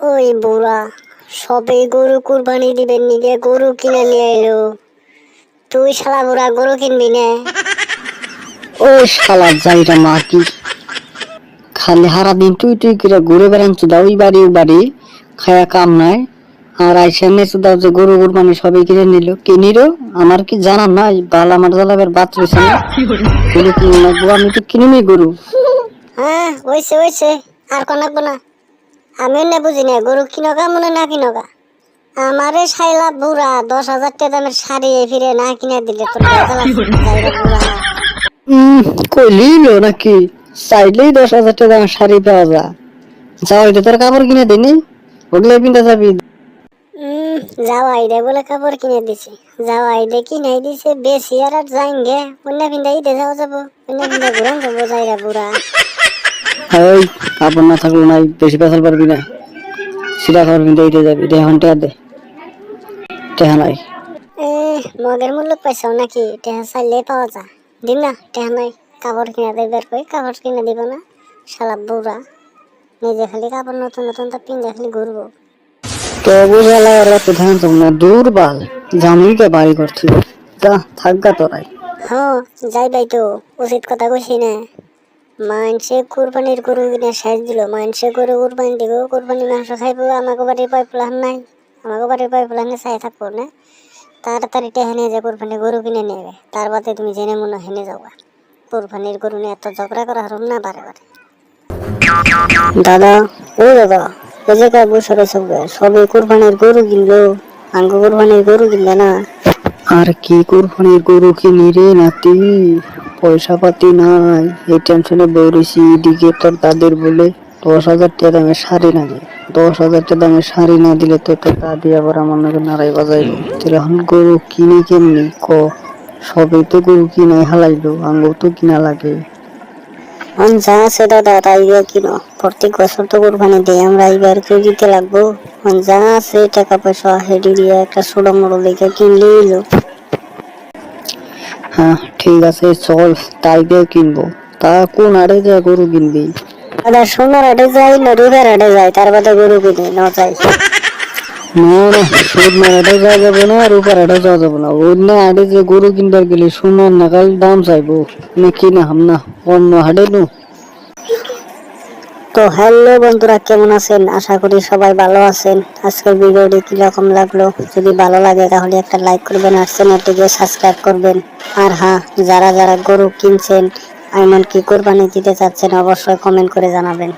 ওই বুড়া সবে গরু কুরবানি দিবেন নিগে গরু কিনে নিয়ে এলো। তুই শালা বুড়া গরু কিনবি না? ও শালা যাইরা মা কি খালি সারাদিন তুই তুই করে ঘুরে বেড়াচ্ছ দাও ওই বাড়ি খায়া কাম নাই। আর আইসা নেচু দাও যে গরু কুরবানি সবাই কিনে নিল কিনিরো আমার কি জানা নাই বাল আমার জ্বালাবের বাত রয়েছে না গরু কিনে নেবো আমি তো কিনিনি গরু। হ্যাঁ ওইছে আর কোন লাগবো না। আমি না বুঝি না গরু কিনগা মনে না কিনগা। আমারে শাইলা বুড়া 10,000 টাকা দামের শাড়ি ফিরে না কিনে দিলে তোর বেজাল আছে যাইরা বুড়া। কইলিল নাকি চাইলেই 10,000 টাকা দামের শাড়ি পাওয়া যায়। যাও এটা তোর কাপড় কিনে দিনি ওগুলো পিন্তা যাবি। যাওয়াই দে বলে কাপড় কিনে দিছি। যাওয়াই দে কিনাই দিছে বেশি আর যাইঙ্গে অন্য পিন্দাই দে যাবো অন্য পিন্দা ঘুরান যাবো যাইরা বুড়া। ওই কাপড় না থাকলে নাই বেশি পেছাল পারবি না সিধা কাপড় পিন্তা দিতে যাবি দেহন টেহা দে টেহা নাই। মগের মূল্য পাইছাও নাকি? টেহা চাইলেই পাওয়া যায়। দিম না টেহা নাই কাপড় কিনা দেয় বের করে কাপড় কিনে দিব না শালা বুড়া। নিজে খালি কাপড় নতুন নতুন তা পিন্দা খালি ঘুরবো। তো বুঝালা ওরা তো ধ্যান তো না দুর্বল জানুইকে বাড়ি করছি যা থাকগা তোরাই। হ্যাঁ যাইবাই তো উচিত কথা কইছি না। মানুষে কুরবানির গরু কিনে সাইজ দিল মানুষে গরু কুরবানি দিব কুরবানি মাংস খাইবো। আমাকে বাড়ির পাইপলাইন নাই আমাকে বাড়ির পাইপলাইনে চাই থাকবো না তাড়াতাড়ি টেহা নিয়ে যে কুরবানির গরু কিনে নেবে তার বাদে তুমি জেনে মনে হেনে যাওয়া। কুরবানির গরু নিয়ে এত ঝগড়া করা হারুম না বারে বারে। দাদা ও দাদা ওই জায়গায় বসে রয়েছে সবে কুরবানির গরু কিনলো আঙ্গ কুরবানির গরু কিনবে না। আর কি কুরবানির গরু কিনি রে নাতি পয়সা পাতি নাই এই টেনশনে বেরিয়েছি। এদিকে তোর দাদির বলে 10,000 টাকা দামের শাড়ি লাগে 10,000 টাকা দামের শাড়ি না দিলে তো তোর দাদি আবার আমার নাকি নাড়াই বাজাইব। তাহলে এখন গরু কিনি কেমনি ক সবই তো গরু কিনাই হালাইলো আঙ্গও তো কিনা লাগে। যা আছে দাদা তাই কিনো প্রত্যেক বছর তো কুরবানি দিই আমরা এবার কেউ দিতে লাগবো। যা আছে টাকা পয়সা হেডি দিয়ে একটা ছোট মোটো দেখে কিনলেই হলো। হ্যাঁ ঠিক আছে চল তাই দিয়ে কিনবো। তা কোন আড়ে যা গরু কিনবি? দাদা সোনার হাটে যাই না রুবের হাটে যাই তার বাদে গরু কিনি না যাই। না না সোনার হাটে যাওয়া যাবে না রূপার হাটে যাওয়া যাবে না অন্য হাটে যে গরু কিনবার গেলে সোনার নাগাল দাম চাইবো না কিনে হাম না অন্য হাটে নু। তো হ্যালো বন্ধুরা কেমন আছেন? আশা করি সবাই ভালো আছেন। আজকের ভিডিওটি কিরকম লাগলো যদি ভালো লাগে তাহলে একটা লাইক করবেন আর চ্যানেলটিকে সাবস্ক্রাইব করবেন। আর হ্যাঁ যারা যারা গরু কিনছেন এমনকি কোরবানি দিতে চাচ্ছেন অবশ্যই কমেন্ট করে জানাবেন।